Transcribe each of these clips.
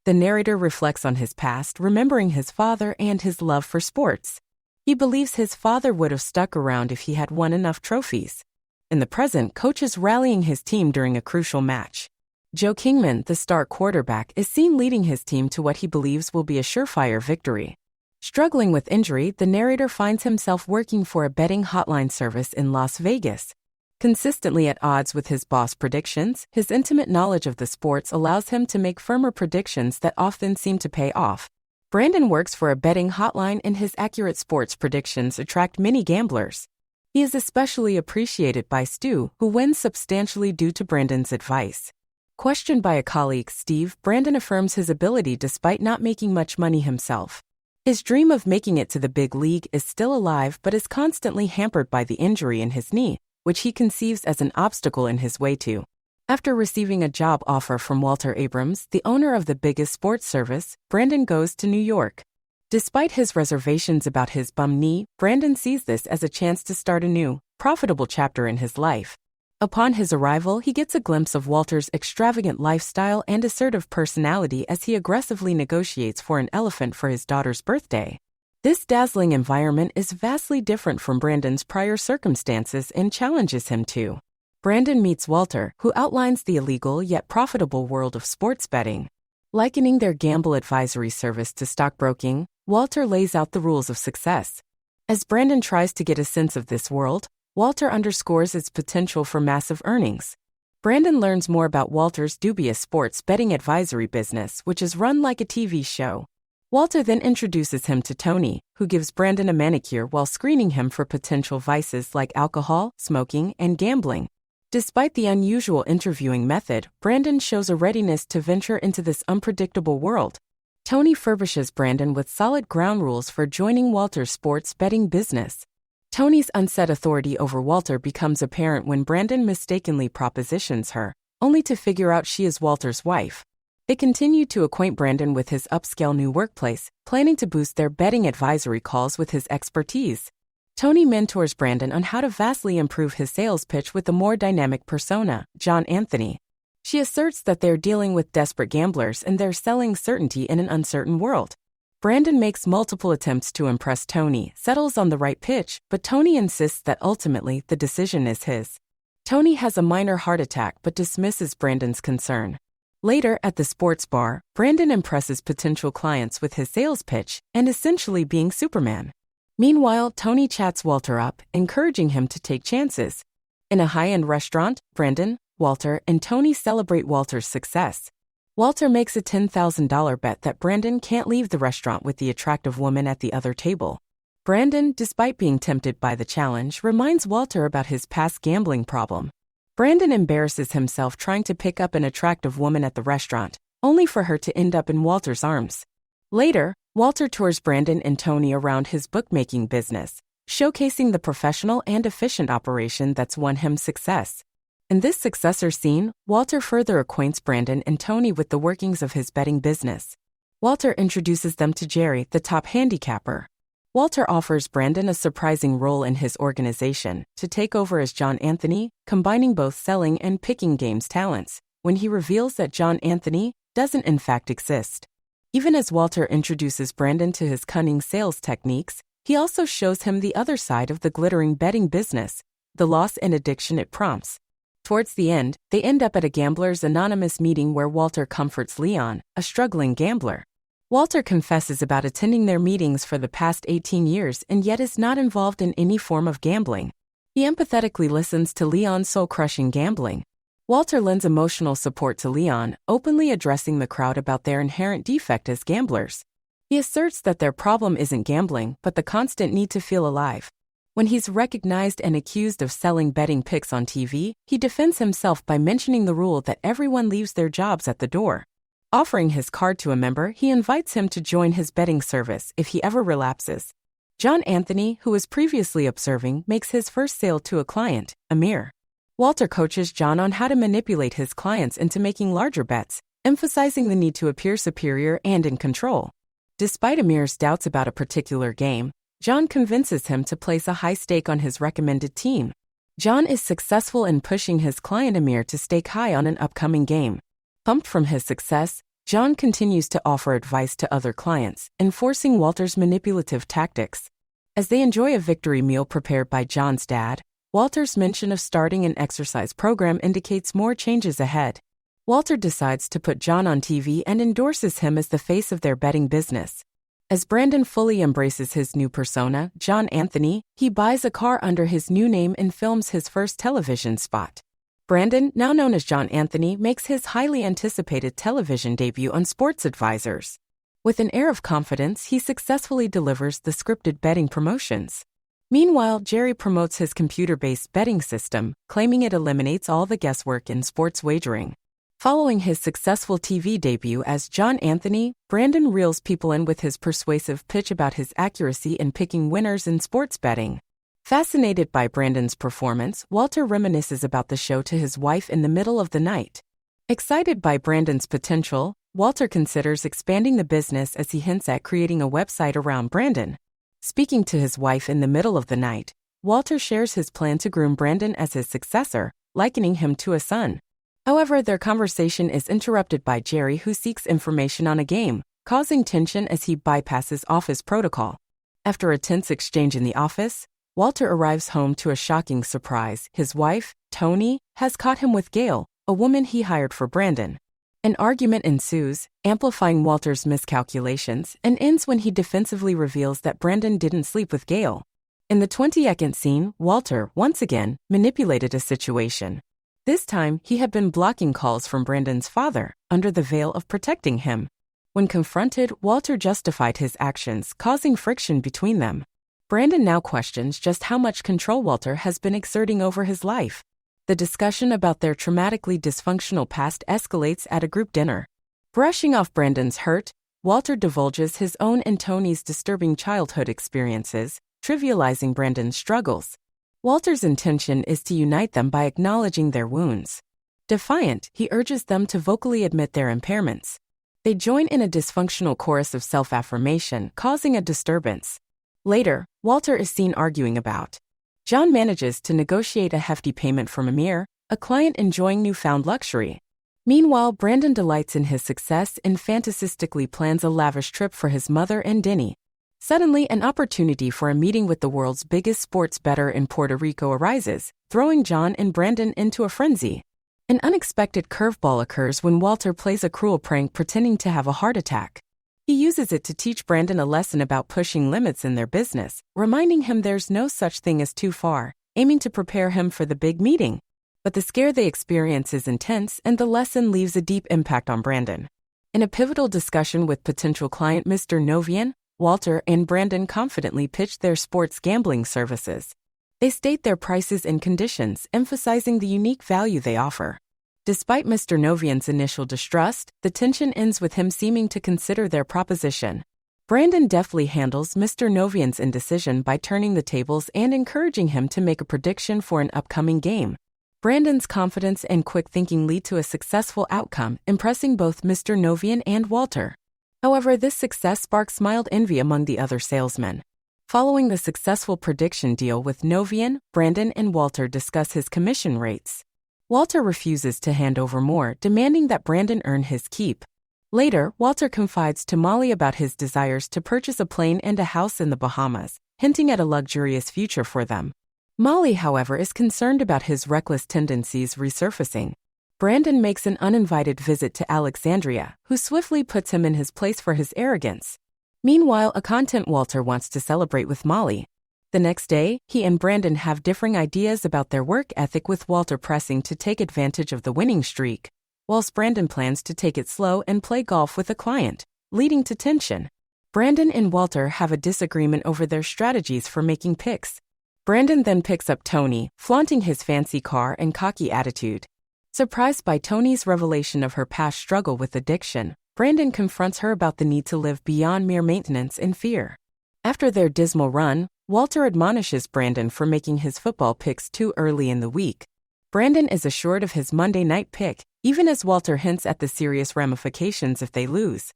The narrator reflects on his past, remembering his father and his love for sports. He believes his father would have stuck around if he had won enough trophies. In the present, Coach is rallying his team during a crucial match. Joe Kingman, the star quarterback, is seen leading his team to what he believes will be a surefire victory. Struggling with injury, the narrator finds himself working for a betting hotline service in Las Vegas. Consistently at odds with his boss' predictions, his intimate knowledge of the sports allows him to make firmer predictions that often seem to pay off. Brandon works for a betting hotline, and his accurate sports predictions attract many gamblers. He is especially appreciated by Stu, who wins substantially due to Brandon's advice. Questioned by a colleague, Steve, Brandon affirms his ability despite not making much money himself. His dream of making it to the big league is still alive but is constantly hampered by the injury in his knee, which he conceives as an obstacle in his way to. After receiving a job offer from Walter Abrams, the owner of the biggest sports service, Brandon goes to New York. Despite his reservations about his bum knee, Brandon sees this as a chance to start a new, profitable chapter in his life. Upon his arrival, he gets a glimpse of Walter's extravagant lifestyle and assertive personality as he aggressively negotiates for an elephant for his daughter's birthday. This dazzling environment is vastly different from Brandon's prior circumstances and challenges him to. Brandon meets Walter, who outlines the illegal yet profitable world of sports betting. Likening their gamble advisory service to stockbroking, Walter lays out the rules of success. As Brandon tries to get a sense of this world, Walter underscores its potential for massive earnings. Brandon learns more about Walter's dubious sports betting advisory business, which is run like a TV show. Walter then introduces him to Tony, who gives Brandon a manicure while screening him for potential vices like alcohol, smoking, and gambling. Despite the unusual interviewing method, Brandon shows a readiness to venture into this unpredictable world. Tony furbishes Brandon with solid ground rules for joining Walter's sports betting business. Tony's unsaid authority over Walter becomes apparent when Brandon mistakenly propositions her, only to figure out she is Walter's wife. They continue to acquaint Brandon with his upscale new workplace, planning to boost their betting advisory calls with his expertise. Tony mentors Brandon on how to vastly improve his sales pitch with a more dynamic persona, John Anthony. She asserts that they're dealing with desperate gamblers and they're selling certainty in an uncertain world. Brandon makes multiple attempts to impress Tony, settles on the right pitch, but Tony insists that ultimately the decision is his. Tony has a minor heart attack but dismisses Brandon's concern. Later, at the sports bar, Brandon impresses potential clients with his sales pitch and essentially being Superman. Meanwhile, Tony chats Walter up, encouraging him to take chances. In a high-end restaurant, Brandon, Walter, and Tony celebrate Walter's success. Walter makes a $10,000 bet that Brandon can't leave the restaurant with the attractive woman at the other table. Brandon, despite being tempted by the challenge, reminds Walter about his past gambling problem. Brandon embarrasses himself trying to pick up an attractive woman at the restaurant, only for her to end up in Walter's arms. Later, Walter tours Brandon and Tony around his bookmaking business, showcasing the professional and efficient operation that's won him success. In this successor scene, Walter further acquaints Brandon and Tony with the workings of his betting business. Walter introduces them to Jerry, the top handicapper. Walter offers Brandon a surprising role in his organization, to take over as John Anthony, combining both selling and picking games talents, when he reveals that John Anthony doesn't in fact exist. Even as Walter introduces Brandon to his cunning sales techniques, he also shows him the other side of the glittering betting business, the loss and addiction it prompts. Towards the end, they end up at a Gamblers Anonymous meeting where Walter comforts Leon, a struggling gambler. Walter confesses about attending their meetings for the past 18 years and yet is not involved in any form of gambling. He empathetically listens to Leon's soul-crushing gambling. Walter lends emotional support to Leon, openly addressing the crowd about their inherent defect as gamblers. He asserts that their problem isn't gambling, but the constant need to feel alive. When he's recognized and accused of selling betting picks on TV, he defends himself by mentioning the rule that everyone leaves their jobs at the door. Offering his card to a member, he invites him to join his betting service if he ever relapses. John Anthony, who was previously observing, makes his first sale to a client, Amir. Walter coaches John on how to manipulate his clients into making larger bets, emphasizing the need to appear superior and in control. Despite Amir's doubts about a particular game, John convinces him to place a high stake on his recommended team. John is successful in pushing his client Amir to stake high on an upcoming game. Pumped from his success, John continues to offer advice to other clients, enforcing Walter's manipulative tactics. As they enjoy a victory meal prepared by John's dad, Walter's mention of starting an exercise program indicates more changes ahead. Walter decides to put John on TV and endorses him as the face of their betting business. As Brandon fully embraces his new persona, John Anthony, he buys a car under his new name and films his first television spot. Brandon, now known as John Anthony, makes his highly anticipated television debut on Sports Advisors. With an air of confidence, he successfully delivers the scripted betting promotions. Meanwhile, Jerry promotes his computer-based betting system, claiming it eliminates all the guesswork in sports wagering. Following his successful TV debut as John Anthony, Brandon reels people in with his persuasive pitch about his accuracy in picking winners in sports betting. Fascinated by Brandon's performance, Walter reminisces about the show to his wife in the middle of the night. Excited by Brandon's potential, Walter considers expanding the business as he hints at creating a website around Brandon. Speaking to his wife in the middle of the night, Walter shares his plan to groom Brandon as his successor, likening him to a son. However, their conversation is interrupted by Jerry, who seeks information on a game, causing tension as he bypasses office protocol. After a tense exchange in the office, Walter arrives home to a shocking surprise. His wife, Tony, has caught him with Gail, a woman he hired for Brandon. An argument ensues, amplifying Walter's miscalculations, and ends when he defensively reveals that Brandon didn't sleep with Gail. In the 22nd scene, Walter, once again, manipulated a situation. This time, he had been blocking calls from Brandon's father, under the veil of protecting him. When confronted, Walter justified his actions, causing friction between them. Brandon now questions just how much control Walter has been exerting over his life. The discussion about their traumatically dysfunctional past escalates at a group dinner. Brushing off Brandon's hurt, Walter divulges his own and Tony's disturbing childhood experiences, trivializing Brandon's struggles. Walter's intention is to unite them by acknowledging their wounds. Defiant, he urges them to vocally admit their impairments. They join in a dysfunctional chorus of self-affirmation, causing a disturbance. Later, Walter is seen arguing about. John manages to negotiate a hefty payment from Amir, a client enjoying newfound luxury. Meanwhile, Brandon delights in his success and fantasistically plans a lavish trip for his mother and Denny. Suddenly, an opportunity for a meeting with the world's biggest sports bettor in Puerto Rico arises, throwing John and Brandon into a frenzy. An unexpected curveball occurs when Walter plays a cruel prank pretending to have a heart attack. He uses it to teach Brandon a lesson about pushing limits in their business, reminding him there's no such thing as too far, aiming to prepare him for the big meeting. But the scare they experience is intense, and the lesson leaves a deep impact on Brandon. In a pivotal discussion with potential client Mr. Novian, Walter and Brandon confidently pitch their sports gambling services. They state their prices and conditions, emphasizing the unique value they offer. Despite Mr. Novian's initial distrust, the tension ends with him seeming to consider their proposition. Brandon deftly handles Mr. Novian's indecision by turning the tables and encouraging him to make a prediction for an upcoming game. Brandon's confidence and quick thinking lead to a successful outcome, impressing both Mr. Novian and Walter. However, this success sparks mild envy among the other salesmen. Following the successful prediction deal with Novian, Brandon and Walter discuss his commission rates. Walter refuses to hand over more, demanding that Brandon earn his keep. Later, Walter confides to Molly about his desires to purchase a plane and a house in the Bahamas, hinting at a luxurious future for them. Molly, however, is concerned about his reckless tendencies resurfacing. Brandon makes an uninvited visit to Alexandria, who swiftly puts him in his place for his arrogance. Meanwhile, a content Walter wants to celebrate with Molly. The next day, he and Brandon have differing ideas about their work ethic, with Walter pressing to take advantage of the winning streak, whilst Brandon plans to take it slow and play golf with a client, leading to tension. Brandon and Walter have a disagreement over their strategies for making picks. Brandon then picks up Tony, flaunting his fancy car and cocky attitude. Surprised by Tony's revelation of her past struggle with addiction, Brandon confronts her about the need to live beyond mere maintenance and fear. After their dismal run, Walter admonishes Brandon for making his football picks too early in the week. Brandon is assured of his Monday night pick, even as Walter hints at the serious ramifications if they lose.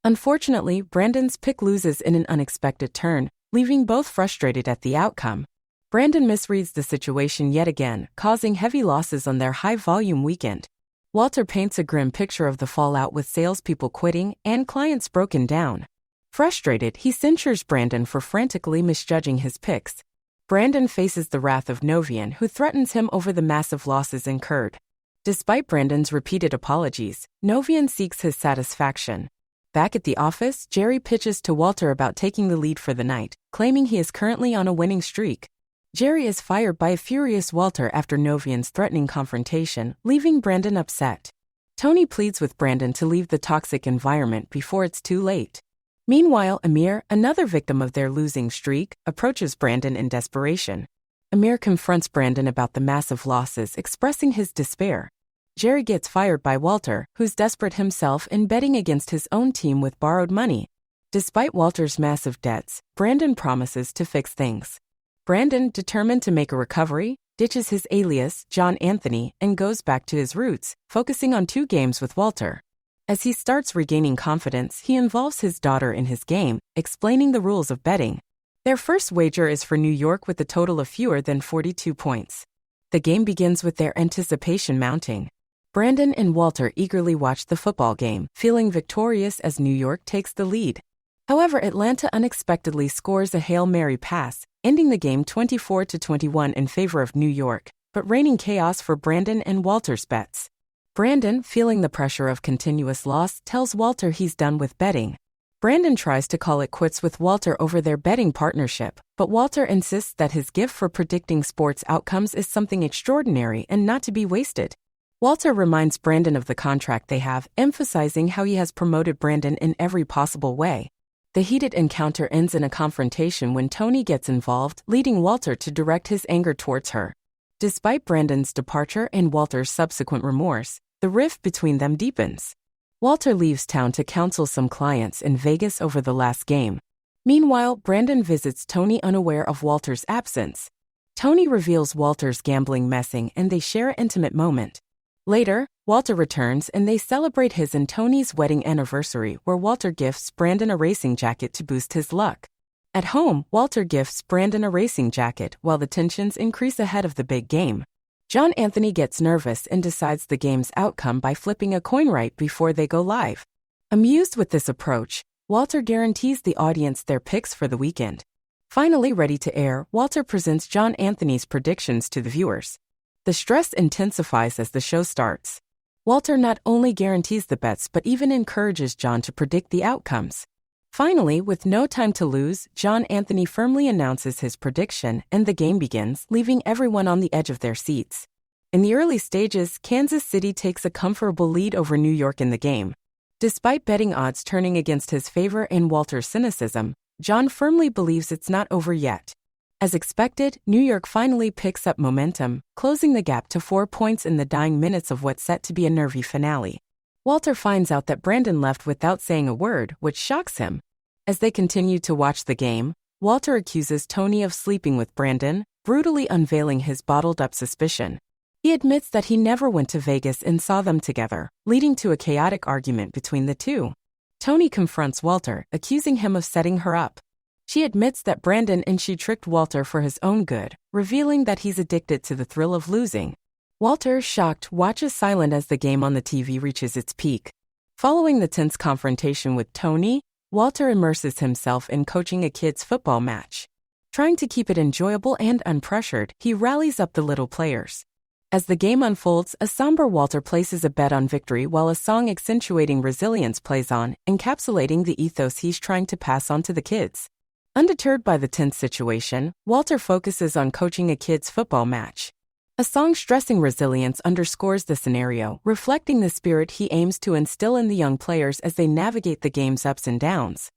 Unfortunately, Brandon's pick loses in an unexpected turn, leaving both frustrated at the outcome. Brandon misreads the situation yet again, causing heavy losses on their high-volume weekend. Walter paints a grim picture of the fallout with salespeople quitting and clients broken down. Frustrated, he censures Brandon for frantically misjudging his picks. Brandon faces the wrath of Novian, who threatens him over the massive losses incurred. Despite Brandon's repeated apologies, Novian seeks his satisfaction. Back at the office, Jerry pitches to Walter about taking the lead for the night, claiming he is currently on a winning streak. Jerry is fired by a furious Walter after Novian's threatening confrontation, leaving Brandon upset. Tony pleads with Brandon to leave the toxic environment before it's too late. Meanwhile, Amir, another victim of their losing streak, approaches Brandon in desperation. Amir confronts Brandon about the massive losses, expressing his despair. Jerry gets fired by Walter, who's desperate himself in betting against his own team with borrowed money. Despite Walter's massive debts, Brandon promises to fix things. Brandon, determined to make a recovery, ditches his alias, John Anthony, and goes back to his roots, focusing on 2 games with Walter. As he starts regaining confidence, he involves his daughter in his game, explaining the rules of betting. Their first wager is for New York with a total of fewer than 42 points. The game begins with their anticipation mounting. Brandon and Walter eagerly watch the football game, feeling victorious as New York takes the lead. However, Atlanta unexpectedly scores a Hail Mary pass, ending the game 24-21 in favor of New York, but raining chaos for Brandon and Walter's bets. Brandon, feeling the pressure of continuous loss, tells Walter he's done with betting. Brandon tries to call it quits with Walter over their betting partnership, but Walter insists that his gift for predicting sports outcomes is something extraordinary and not to be wasted. Walter reminds Brandon of the contract they have, emphasizing how he has promoted Brandon in every possible way. The heated encounter ends in a confrontation when Tony gets involved, leading Walter to direct his anger towards her. Despite Brandon's departure and Walter's subsequent remorse, the rift between them deepens. Walter leaves town to counsel some clients in Vegas over the last game. Meanwhile, Brandon visits Tony unaware of Walter's absence. Tony reveals Walter's gambling messing and they share an intimate moment. Later, Walter returns and they celebrate his and Tony's wedding anniversary, where Walter gifts Brandon a racing jacket to boost his luck. At home, Walter gifts Brandon a racing jacket while the tensions increase ahead of the big game. John Anthony gets nervous and decides the game's outcome by flipping a coin right before they go live. Amused with this approach, Walter guarantees the audience their picks for the weekend. Finally ready to air, Walter presents John Anthony's predictions to the viewers. The stress intensifies as the show starts. Walter not only guarantees the bets but even encourages John to predict the outcomes. Finally, with no time to lose, John Anthony firmly announces his prediction and the game begins, leaving everyone on the edge of their seats. In the early stages, Kansas City takes a comfortable lead over New York in the game. Despite betting odds turning against his favor and Walter's cynicism, John firmly believes it's not over yet. As expected, New York finally picks up momentum, closing the gap to 4 points in the dying minutes of what's set to be a nervy finale. Walter finds out that Brandon left without saying a word, which shocks him. As they continue to watch the game, Walter accuses Tony of sleeping with Brandon, brutally unveiling his bottled-up suspicion. He admits that he never went to Vegas and saw them together, leading to a chaotic argument between the two. Tony confronts Walter, accusing him of setting her up. She admits that Brandon and she tricked Walter for his own good, revealing that he's addicted to the thrill of losing. Walter, shocked, watches silent as the game on the TV reaches its peak. Following the tense confrontation with Tony, Walter immerses himself in coaching a kids' football match. Trying to keep it enjoyable and unpressured, he rallies up the little players. As the game unfolds, a somber Walter places a bet on victory while a song accentuating resilience plays on, encapsulating the ethos he's trying to pass on to the kids. Undeterred by the tense situation, Walter focuses on coaching a kids' football match. A song stressing resilience underscores the scenario, reflecting the spirit he aims to instill in the young players as they navigate the game's ups and downs.